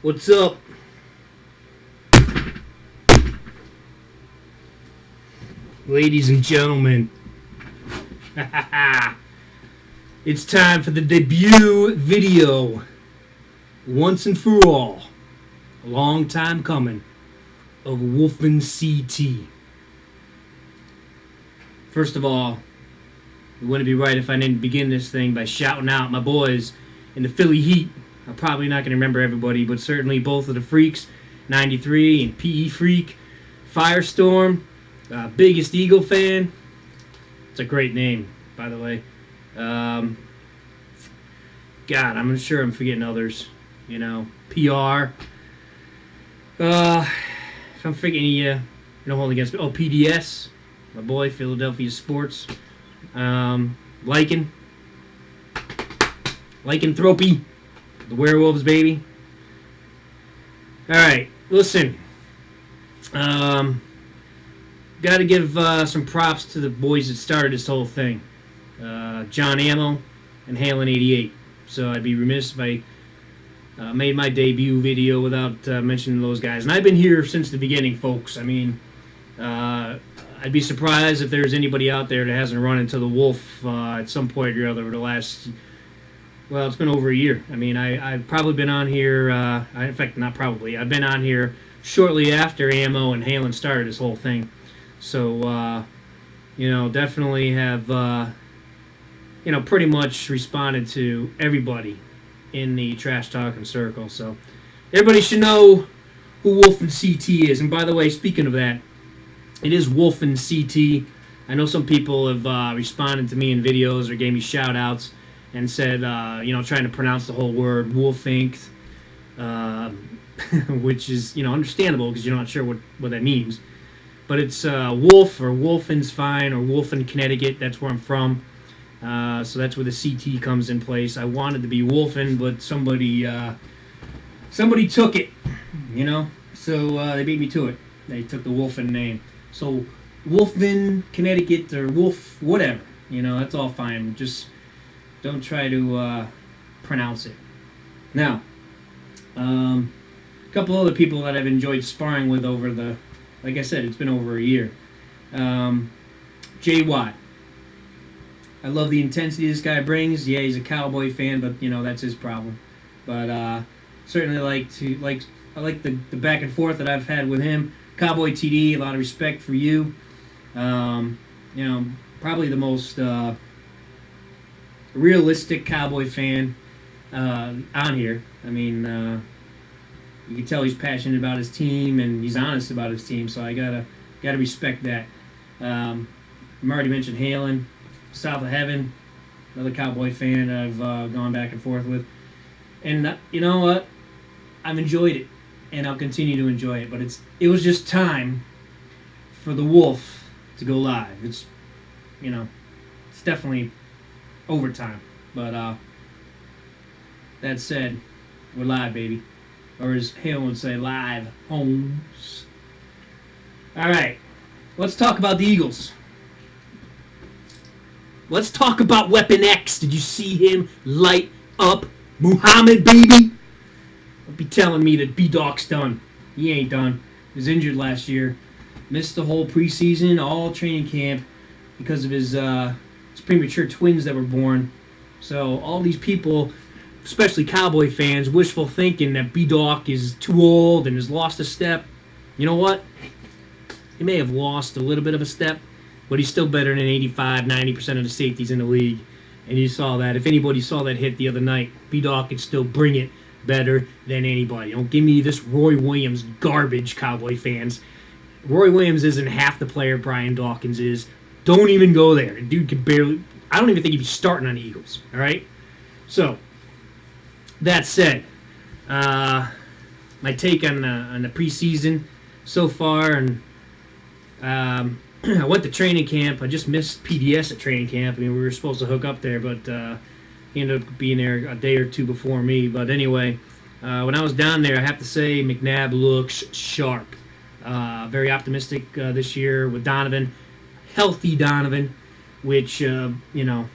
What's up? Ladies and gentlemen, it's time for the debut video, once and for all, a long time coming, of WolfenCT. First of all, it wouldn't be right if I didn't begin this thing by shouting out my boys in the Philly Heat. I'm probably not going to remember everybody, but certainly both of the Freaks, 93 and PE Freak, Firestorm, biggest Eagle fan. It's a great name, by the way. God, I'm sure I'm forgetting others. You know, PR. If I'm forgetting you, don't hold against me. Oh, PDS, my boy, Philadelphia Sports. Lycanthropy, the werewolves, baby. Alright, listen. Gotta give some props to the boys that started this whole thing. John Ammo and Halen 88. So I'd be remiss if I made my debut video without mentioning those guys. And I've been here since the beginning, folks. I mean, I'd be surprised if there's anybody out there that hasn't run into the wolf at some point or other over the last, well, it's been over a year. I mean, I've probably been on here, in fact, not probably, I've been on here shortly after Ammo and Halen started this whole thing. So, you know, definitely have, you know, pretty much responded to everybody in the trash talking circle. So, everybody should know who WolfenCT is. And by the way, speaking of that, it is WolfenCT. I know some people have responded to me in videos or gave me shout-outs and said, you know, trying to pronounce the whole word, WolfenCT, which is, you know, understandable because you're not sure what that means. But it's Wolf, or Wolfen's fine, or Wolfen, Connecticut. That's where I'm from. So that's where the CT comes in place. I wanted to be Wolfen, but somebody took it, you know? So they beat me to it. They took the Wolfen name. So, Wolfen, Connecticut, or Wolf, whatever. You know, that's all fine. Just don't try to pronounce it. Now, a couple other people that I've enjoyed sparring with over the, like I said, it's been over a year. Jay Watt. I love the intensity this guy brings. Yeah, he's a Cowboy fan, but, you know, that's his problem. But certainly I like the back and forth that I've had with him. Cowboy TD, a lot of respect for you. You know, probably the most realistic Cowboy fan on here. I mean, you can tell he's passionate about his team and he's honest about his team. So I gotta respect that. I already mentioned Halen, South of Heaven, another Cowboy fan I've gone back and forth with. And you know what? I've enjoyed it. And I'll continue to enjoy it, but it was just time for the Wolf to go live. It's, you know, it's definitely overtime. But that said, we're live, baby, or as Hale would say, live, homes. All right, let's talk about the Eagles. Let's talk about Weapon X. Did you see him light up Muhammad, baby? Don't be telling me that B-Doc's done. He ain't done. He was injured last year. Missed the whole preseason, all training camp, because of his premature twins that were born. So all these people, especially Cowboy fans, wishful thinking that B-Doc is too old and has lost a step. You know what? He may have lost a little bit of a step, but he's still better than 85, 90% of the safeties in the league. And you saw that. If anybody saw that hit the other night, B-Doc could still bring it better than anybody. Don't give me this Roy Williams garbage, Cowboy fans. Roy Williams isn't half the player Brian Dawkins is. Don't even go there. The dude could barely... I don't even think he'd be starting on the Eagles. All right? So, that said, my take on the preseason so far, and I went to training camp. I just missed PDS at training camp. I mean, we were supposed to hook up there, but he ended up being there a day or two before me. But anyway, when I was down there, I have to say McNabb looks sharp. Very optimistic this year with Donovan. Healthy Donovan, which, you know,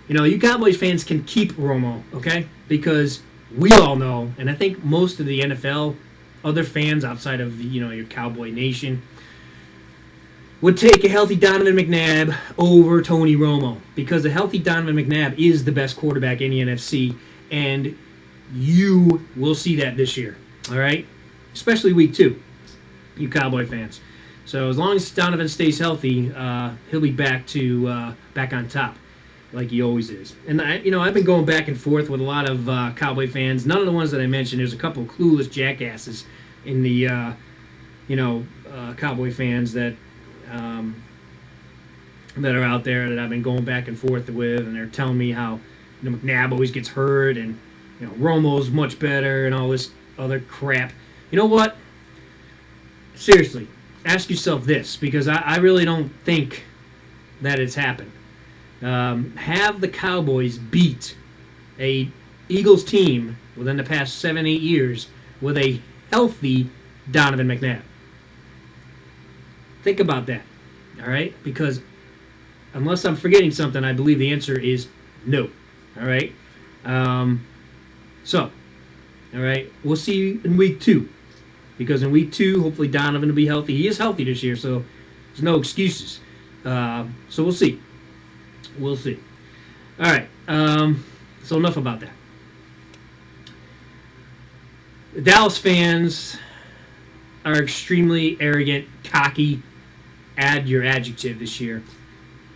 you Cowboys fans can keep Romo, okay? Because we all know, and I think most of the NFL, other fans outside of your Cowboy Nation, would take a healthy Donovan McNabb over Tony Romo, because a healthy Donovan McNabb is the best quarterback in the NFC, and you will see that this year. All right, especially week 2, you Cowboy fans. So as long as Donovan stays healthy, he'll be back on top, like he always is. And I've been going back and forth with a lot of Cowboy fans. None of the ones that I mentioned. There's a couple of clueless jackasses in the Cowboy fans that are out there that I've been going back and forth with, and they're telling me how McNabb always gets hurt, and Romo's much better, and all this other crap. You know what? Seriously, ask yourself this, because I really don't think that it's happened. Have the Cowboys beat a Eagles team within the past 7-8 years with a healthy Donovan McNabb? Think about that, all right? Because unless I'm forgetting something, I believe the answer is no, all right? All right, we'll see you in week 2, because in week 2, hopefully Donovan will be healthy. He is healthy this year, so there's no excuses. So we'll see. We'll see. All right, so enough about that. The Dallas fans are extremely arrogant, cocky. Add your adjective this year.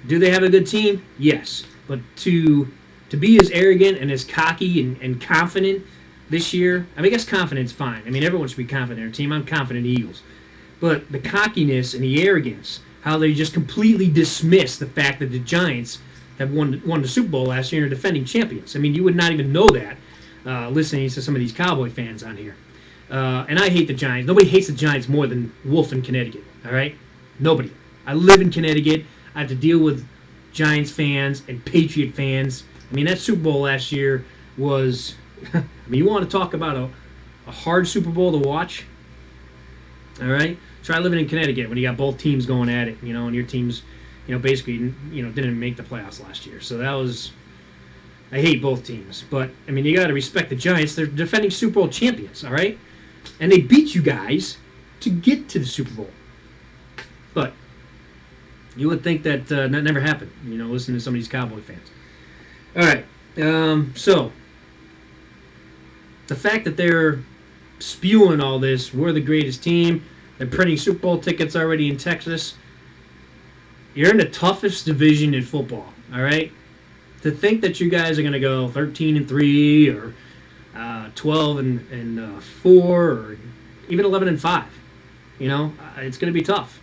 Do they have a good team? Yes. But to be as arrogant and as cocky and confident this year, I guess confident's fine. Everyone should be confident in their team. I'm confident in the Eagles. But the cockiness and the arrogance, how they just completely dismiss the fact that the Giants have won the Super Bowl last year and are defending champions. You would not even know that listening to some of these Cowboy fans on here. And I hate the Giants. Nobody hates the Giants more than Wolf in Connecticut, all right? Nobody. I live in Connecticut. I have to deal with Giants fans and Patriot fans. That Super Bowl last year was... you want to talk about a hard Super Bowl to watch? All right? Try living in Connecticut when you got both teams going at it, and your teams, basically, didn't make the playoffs last year. So that was... I hate both teams. But, you got to respect the Giants. They're defending Super Bowl champions, all right? And they beat you guys to get to the Super Bowl. But you would think that that never happened, listening to some of these Cowboy fans. All right, so the fact that they're spewing all this, we're the greatest team, they're printing Super Bowl tickets already in Texas, you're in the toughest division in football, all right? To think that you guys are going to go 13-3 or 12-4 or even 11-5, it's going to be tough.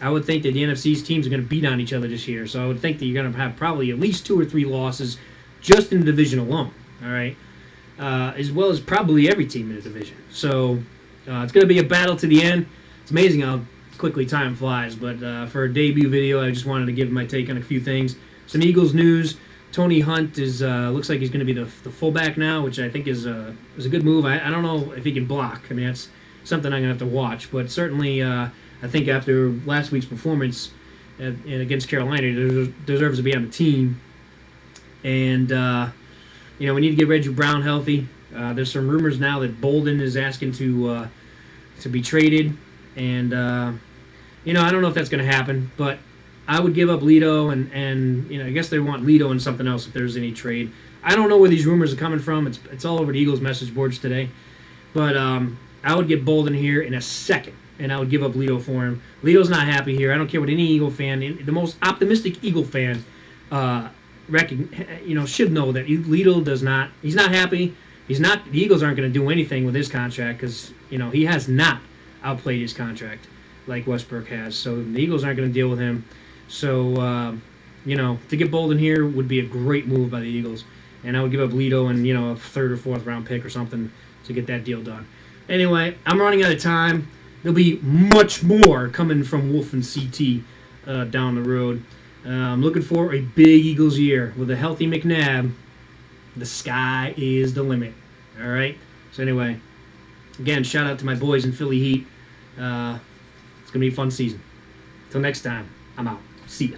I would think that the NFC's teams are going to beat on each other this year, so I would think that you're going to have probably at least 2 or 3 losses just in the division alone, all right? As well as probably every team in the division. So it's going to be a battle to the end. It's amazing how quickly time flies, but for a debut video, I just wanted to give my take on a few things. Some Eagles news. Tony Hunt is looks like he's going to be the fullback now, which I think is a good move. I don't know if he can block. That's something I'm going to have to watch, but certainly I think after last week's performance against Carolina, he deserves to be on the team. And, we need to get Reggie Brown healthy. There's some rumors now that Bolden is asking to be traded. And, I don't know if that's going to happen, but I would give up Lito, and I guess they want Lito and something else if there's any trade. I don't know where these rumors are coming from. It's all over the Eagles message boards today. But I would get Bolden here in a second, and I would give up Lito for him. Lito's not happy here. I don't care what any Eagle fan, the most optimistic Eagle fan, should know that Lito does not. He's not happy. The Eagles aren't going to do anything with his contract because he has not outplayed his contract like Westbrook has. So the Eagles aren't going to deal with him. So to get Bolden here would be a great move by the Eagles, and I would give up Lito and a 3rd or 4th round pick or something to get that deal done. Anyway, I'm running out of time. There'll be much more coming from WolfenCT down the road. I'm looking for a big Eagles year. With a healthy McNabb, the sky is the limit. All right? So anyway, again, shout out to my boys in Philly Heat. It's going to be a fun season. Until next time, I'm out. See ya.